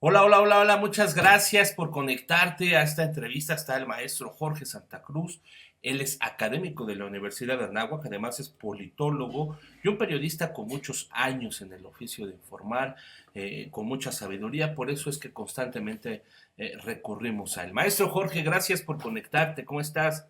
Hola, hola, hola, hola, muchas gracias por conectarte a esta entrevista. Está el maestro Jorge Santa Cruz. Él es académico de la Universidad de Anáhuac, además es politólogo y un periodista con muchos años en el oficio de informar, con mucha sabiduría. Por eso es que constantemente recurrimos a él. Maestro Jorge, gracias por conectarte. ¿Cómo estás?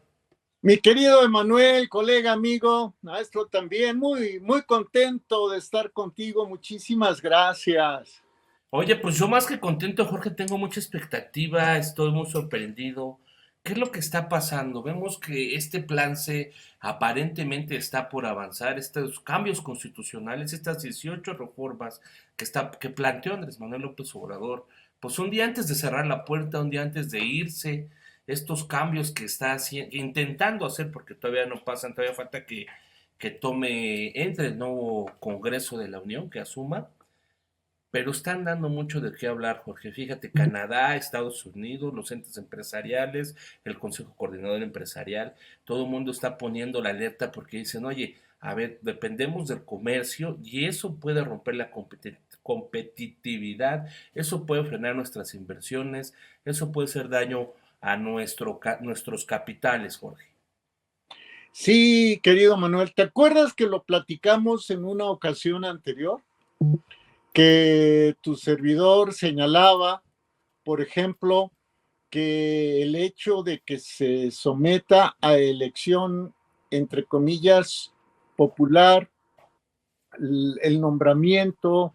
Mi querido Emanuel, colega, amigo, maestro también, muy contento de estar contigo. Muchísimas gracias. Oye, pues yo más que contento, Jorge, tengo mucha expectativa, estoy muy sorprendido. ¿Qué es lo que está pasando? Vemos que este plan se aparentemente está por avanzar, estos cambios constitucionales, estas 18 reformas que planteó Andrés Manuel López Obrador, pues un día antes de cerrar la puerta, un día antes de irse, estos cambios que está intentando hacer, porque todavía no pasan, todavía falta que entre el nuevo Congreso de la Unión, que asuma, pero están dando mucho de qué hablar, Jorge. Fíjate, Canadá, Estados Unidos, los entes empresariales, el Consejo Coordinador Empresarial, todo el mundo está poniendo la alerta porque dicen, oye, a ver, dependemos del comercio y eso puede romper la competitividad, eso puede frenar nuestras inversiones, eso puede hacer daño a nuestros capitales, Jorge. Sí, querido Manuel, ¿te acuerdas que lo platicamos en una ocasión anterior? Que tu servidor señalaba, por ejemplo, que el hecho de que se someta a elección, entre comillas, popular, el nombramiento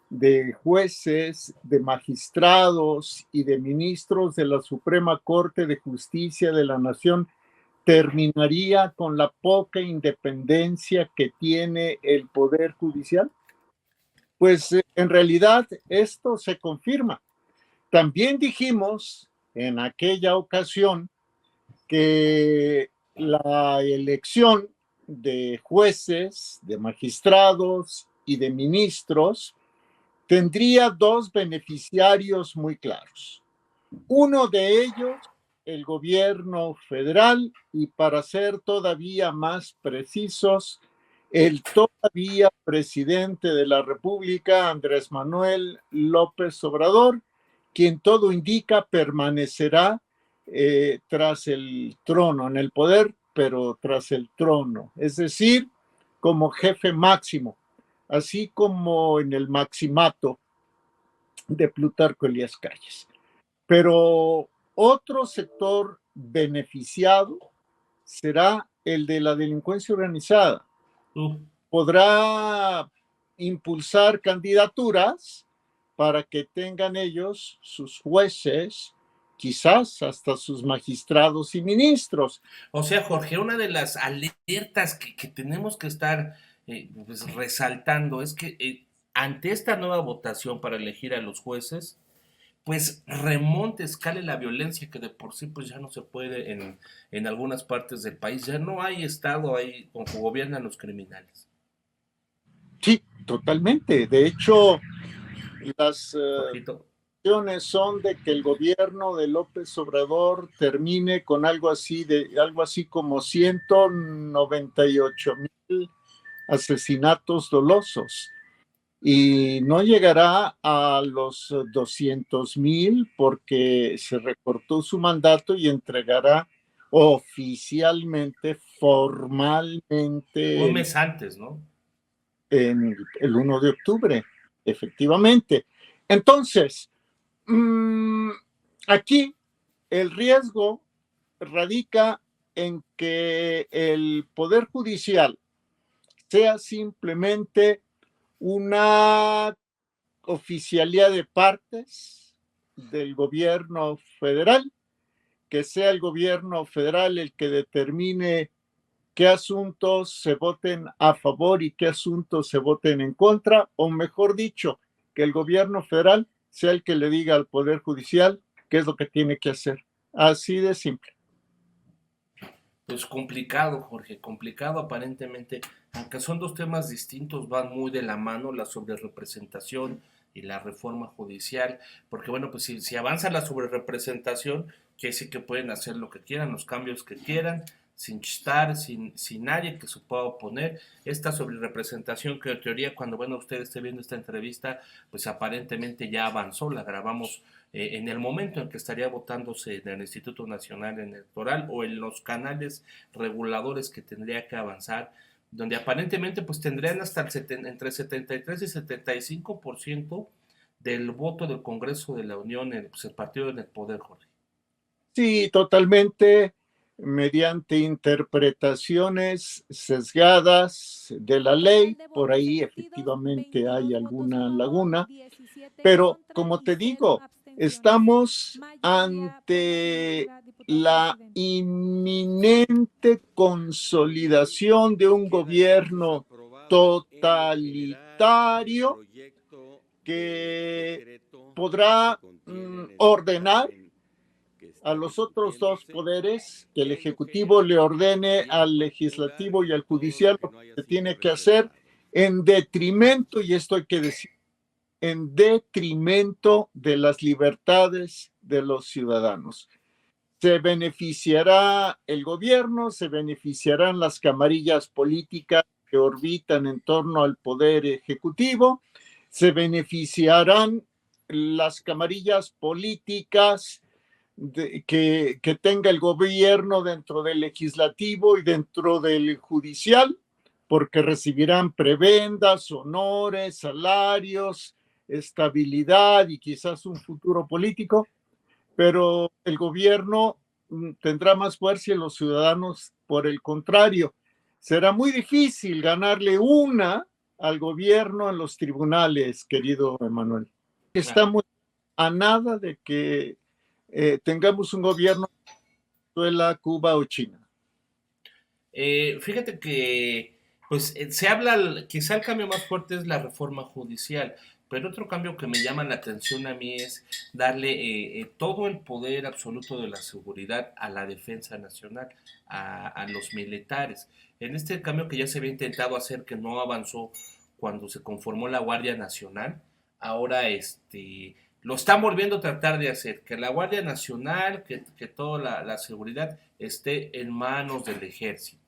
de jueces, de magistrados y de ministros de la Suprema Corte de Justicia de la Nación terminaría con la poca independencia que tiene el Poder Judicial? Pues en realidad esto se confirma. También dijimos en aquella ocasión que la elección de jueces, de magistrados y de ministros tendría dos beneficiarios muy claros. Uno de ellos, el gobierno federal, y para ser todavía más precisos, el todavía presidente de la República, Andrés Manuel López Obrador, quien todo indica permanecerá tras el trono, en el poder, pero tras el trono, es decir, como jefe máximo, así como en el maximato de Plutarco Elías Calles. Pero otro sector beneficiado será el de la delincuencia organizada. Uh, Podrá impulsar candidaturas para que tengan ellos sus jueces, quizás hasta sus magistrados y ministros. O sea, Jorge, una de las alertas que tenemos que estar pues, resaltando es que ante esta nueva votación para elegir a los jueces, pues remonte, escale la violencia que de por sí pues ya no se puede en algunas partes del país. Ya no hay estado ahí como gobiernan los criminales. Sí, totalmente. De hecho, las Jorgito. son de que el gobierno de López Obrador termine con algo así como 198,000 asesinatos dolosos y no llegará a los 200,000 porque se recortó su mandato y entregará oficialmente, formalmente Un mes antes, ¿no? en el 1 de octubre, efectivamente. Entonces, mmm, aquí el riesgo radica en que el Poder Judicial sea simplemente una oficialía de partes del gobierno federal, que sea el gobierno federal el que determine qué asuntos se voten a favor y qué asuntos se voten en contra, o mejor dicho, que el gobierno federal sea el que le diga al Poder Judicial qué es lo que tiene que hacer. Así de simple. Pues complicado, Jorge, complicado aparentemente, aunque son dos temas distintos, van muy de la mano, la sobrerepresentación y la reforma judicial, porque bueno, pues si avanza la sobrerepresentación, que sí que pueden hacer lo que quieran, los cambios que quieran, sin estar, sin nadie que se pueda oponer. Esta sobre representación que en teoría cuando bueno usted esté viendo esta entrevista, pues aparentemente ya avanzó, la grabamos en el momento en que estaría votándose en el Instituto Nacional Electoral o en los canales reguladores que tendría que avanzar, donde aparentemente pues tendrían hasta entre 73 y 75% del voto del Congreso de la Unión, pues el partido en el poder, Jorge. Sí, totalmente mediante interpretaciones sesgadas de la ley. Por ahí efectivamente hay alguna laguna, pero como te digo, estamos ante la inminente consolidación de un gobierno totalitario que podrá ordenar a los otros dos poderes, que el Ejecutivo le ordene al Legislativo y al Judicial lo que se tiene que hacer en detrimento, y esto hay que decir, en detrimento de las libertades de los ciudadanos. Se beneficiará el gobierno, se beneficiarán las camarillas políticas que orbitan en torno al poder ejecutivo, se beneficiarán las camarillas políticas que tenga el gobierno dentro del legislativo y dentro del judicial, porque recibirán prebendas, honores, salarios, estabilidad y quizás un futuro político, pero el gobierno tendrá más fuerza y los ciudadanos, por el contrario, será muy difícil ganarle una al gobierno en los tribunales, querido Emanuel. Estamos a nada de que tengamos un gobierno de Venezuela, Cuba o China. Fíjate que pues se habla, quizá el cambio más fuerte es la reforma judicial, pero otro cambio que me llama la atención a mí es darle todo el poder absoluto de la seguridad a la defensa nacional, a los militares. En este cambio que ya se había intentado hacer, que no avanzó cuando se conformó la Guardia Nacional, ahora lo están volviendo a tratar de hacer, que la Guardia Nacional, que toda la seguridad esté en manos del ejército.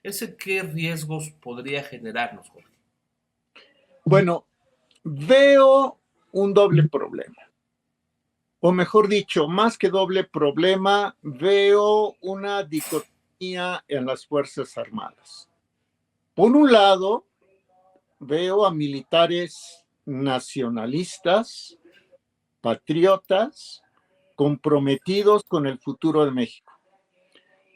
¿Ese qué riesgos podría generarnos, Jorge? Bueno, veo un doble problema. O mejor dicho, más que doble problema, veo una dicotomía en las Fuerzas Armadas. Por un lado, veo a militares nacionalistas, patriotas, comprometidos con el futuro de México.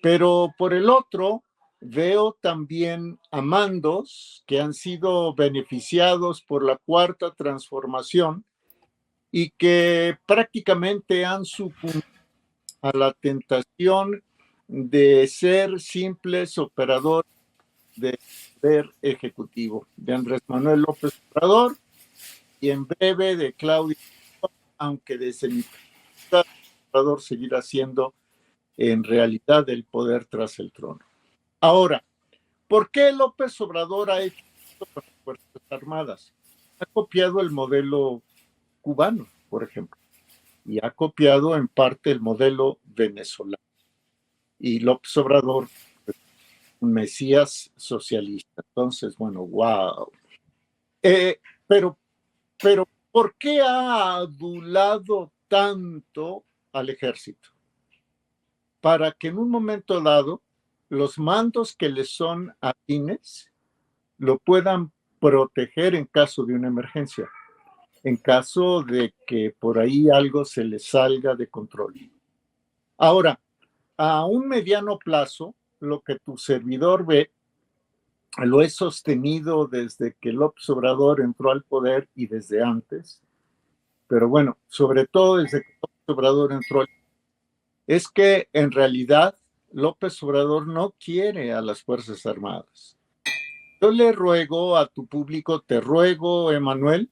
Pero por el otro, veo también a mandos que han sido beneficiados por la cuarta transformación y que prácticamente han sucumbido a la tentación de ser simples operadores del poder ejecutivo de Andrés Manuel López Obrador y en breve de Claudia, aunque desde mi punto de vista, Obrador seguirá siendo en realidad el poder tras el trono. Ahora, ¿por qué López Obrador ha hecho esto con las Fuerzas Armadas? Ha copiado el modelo cubano, por ejemplo, y ha copiado en parte el modelo venezolano. Y López Obrador, un mesías socialista. Entonces, bueno, wow. Pero, ¿por qué ha adulado tanto al ejército? Para que en un momento dado los mandos que le son afines lo puedan proteger en caso de una emergencia, en caso de que por ahí algo se le salga de control. Ahora, a un mediano plazo, lo que tu servidor ve, lo he sostenido desde que López Obrador entró al poder y desde antes, pero bueno, sobre todo desde que López Obrador entró al poder, es que en realidad López Obrador no quiere a las Fuerzas Armadas. Yo le ruego a tu público, te ruego, Emanuel,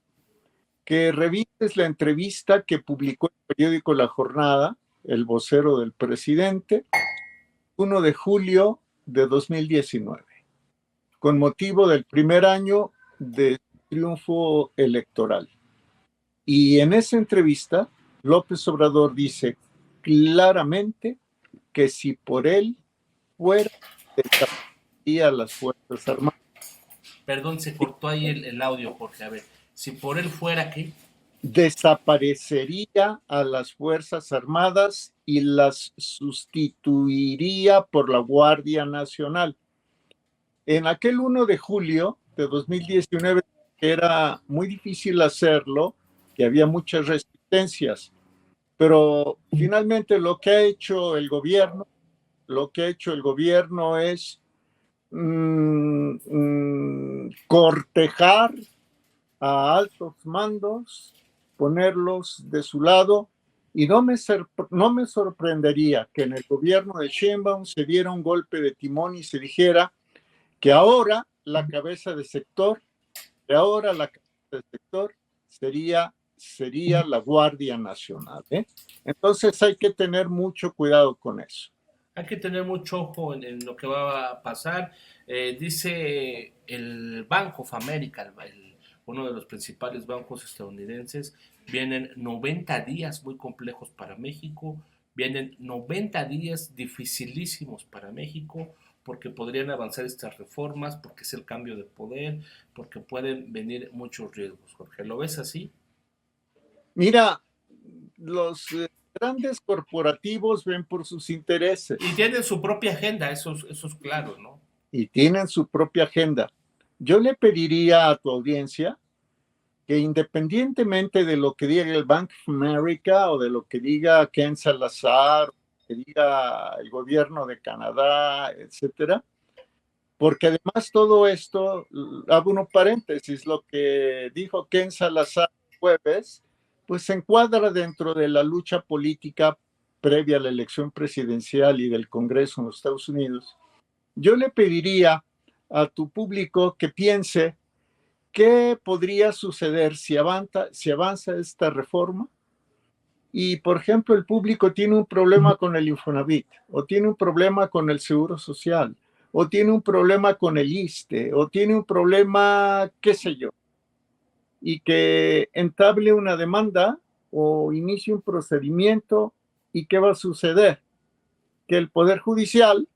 que revises la entrevista que publicó el periódico La Jornada, el vocero del presidente, 1 de julio de 2019, con motivo del primer año de triunfo electoral. Y en esa entrevista, López Obrador dice claramente que si por él fuera, desaparecería las Fuerzas Armadas. Perdón, se cortó ahí el audio, Jorge. A ver, si por él fuera, ¿qué? Desaparecería a las Fuerzas Armadas y las sustituiría por la Guardia Nacional. En aquel 1 de julio de 2019 era muy difícil hacerlo, que había muchas resistencias, pero finalmente lo que ha hecho el gobierno es cortejar a altos mandos, ponerlos de su lado, y no me sorprendería que en el gobierno de Sheinbaum se diera un golpe de timón y se dijera que ahora la cabeza de sector, sería la Guardia Nacional. Entonces hay que tener mucho cuidado con eso. Hay que tener mucho ojo en lo que va a pasar. Dice el Bank of America, uno de los principales bancos estadounidenses, vienen 90 días muy complejos para México, vienen 90 días dificilísimos para México, porque podrían avanzar estas reformas, porque es el cambio de poder, porque pueden venir muchos riesgos. Jorge, ¿lo ves así? Mira, los grandes corporativos ven por sus intereses. Y tienen su propia agenda, eso es claro, ¿no? Y tienen su propia agenda. Yo le pediría a tu audiencia que independientemente de lo que diga el Bank of America o de lo que diga Ken Salazar, que diga el gobierno de Canadá, etcétera, porque además todo esto, hago unos paréntesis, lo que dijo Ken Salazar el jueves, pues se encuadra dentro de la lucha política previa a la elección presidencial y del Congreso en los Estados Unidos. Yo le pediría a tu público que piense qué podría suceder si avanza esta reforma y, por ejemplo, el público tiene un problema con el Infonavit, o tiene un problema con el Seguro Social, o tiene un problema con el ISSSTE, o tiene un problema, qué sé yo, y que entable una demanda o inicie un procedimiento. ¿Y qué va a suceder? Que el Poder Judicial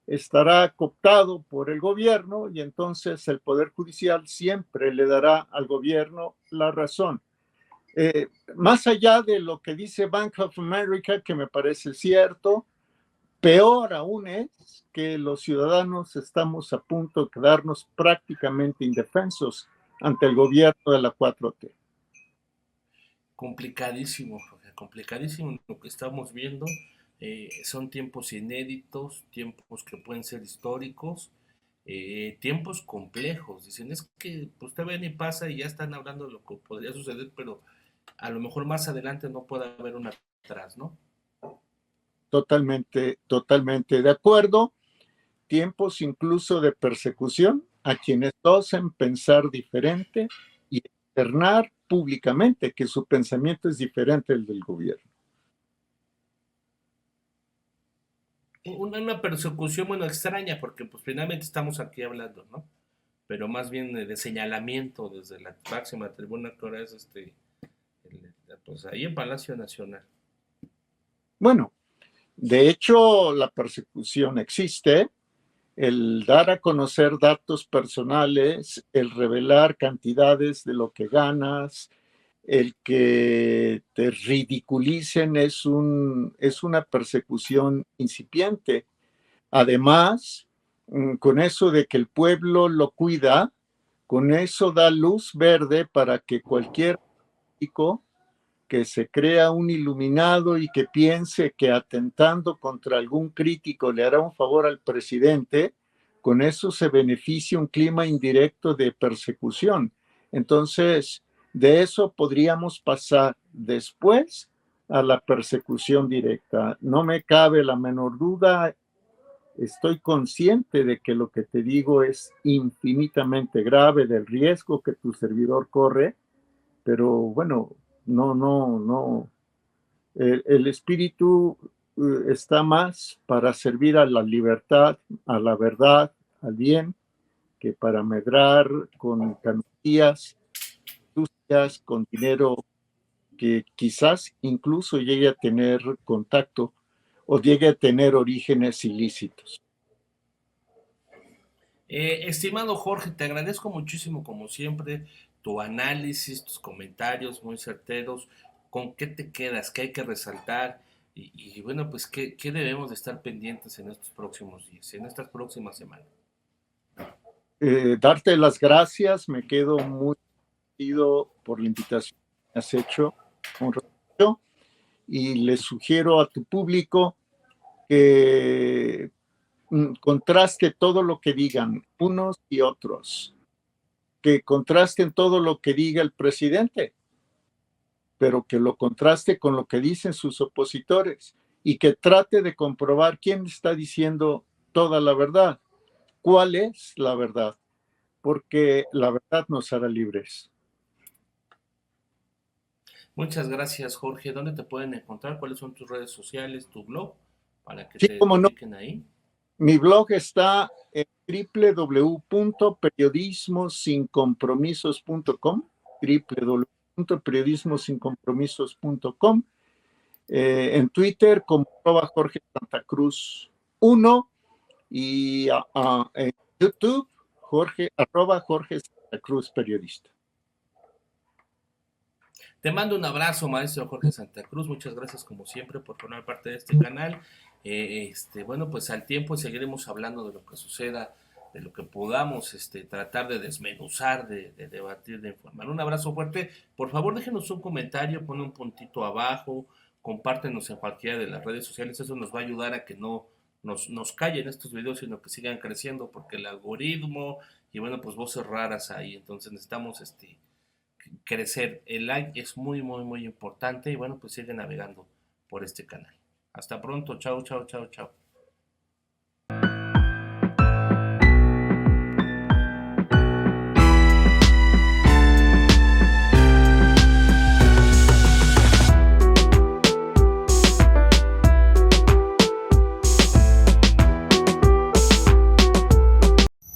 estará cooptado por el gobierno y entonces el Poder Judicial siempre le dará al gobierno la razón. Más allá de lo que dice Bank of America, que me parece cierto, peor aún es que los ciudadanos estamos a punto de quedarnos prácticamente indefensos ante el gobierno de la 4T. Complicadísimo, Jorge, complicadísimo lo que estamos viendo. Son tiempos inéditos, tiempos que pueden ser históricos, tiempos complejos. Dicen, es que pues, usted ve y pasa y ya están hablando de lo que podría suceder, pero a lo mejor más adelante no puede haber una atrás, ¿no? Totalmente, totalmente de acuerdo. Tiempos incluso de persecución a quienes osen pensar diferente y externar públicamente que su pensamiento es diferente al del gobierno. Una persecución, bueno, extraña, porque pues finalmente estamos aquí hablando, ¿no? Pero más bien de señalamiento desde la máxima tribuna que ahora es pues ahí en Palacio Nacional. Bueno, de hecho, la persecución existe, el dar a conocer datos personales, el revelar cantidades de lo que ganas, el que te ridiculicen es una persecución incipiente. Además, con eso de que el pueblo lo cuida, con eso da luz verde para que cualquier político que se crea un iluminado y que piense que atentando contra algún crítico le hará un favor al presidente, con eso se beneficia un clima indirecto de persecución. Entonces, de eso podríamos pasar después a la persecución directa. No me cabe la menor duda, estoy consciente de que lo que te digo es infinitamente grave, del riesgo que tu servidor corre, pero bueno, no. El espíritu está más para servir a la libertad, a la verdad, al bien, que para medrar con cantidades sucias, con dinero que quizás incluso llegue a tener contacto o llegue a tener orígenes ilícitos. Estimado Jorge, te agradezco muchísimo, como siempre, tu análisis, tus comentarios muy certeros. ¿Con qué te quedas? ¿Qué hay que resaltar? Bueno, pues, ¿qué debemos de estar pendientes en estos próximos días, en estas próximas semanas? Darte las gracias, me quedo muy agradecido por la invitación que has hecho con Rocío, y le sugiero a tu público que contraste todo lo que digan unos y otros, que contrasten todo lo que diga el presidente, pero que lo contraste con lo que dicen sus opositores y que trate de comprobar quién está diciendo toda la verdad, cuál es la verdad, porque la verdad nos hará libres. Muchas gracias, Jorge. ¿Dónde te pueden encontrar? ¿Cuáles son tus redes sociales, tu blog, para que Sí, te como no, ubiquen ahí? mi blog está en www.periodismosinCompromisos.com, www.periodismosinCompromisos.com, en Twitter como Jorge Santa Cruz 1, y en YouTube Jorge Santa Cruz periodista. Te mando un abrazo, maestro Jorge Santa Cruz. Muchas gracias, como siempre, por formar parte de este canal. Bueno, pues al tiempo seguiremos hablando de lo que suceda, de lo que podamos tratar de desmenuzar, de debatir, de informar. Un abrazo fuerte. Por favor, déjenos un comentario, pon un puntito abajo, compártenos en cualquiera de las redes sociales. Eso nos va a ayudar a que no nos callen estos videos, sino que sigan creciendo, porque el algoritmo y bueno, pues voces raras ahí. Entonces necesitamos crecer. El like es muy, muy, muy importante y bueno, pues sigue navegando por este canal. Hasta pronto, chao, chao, chao, chao.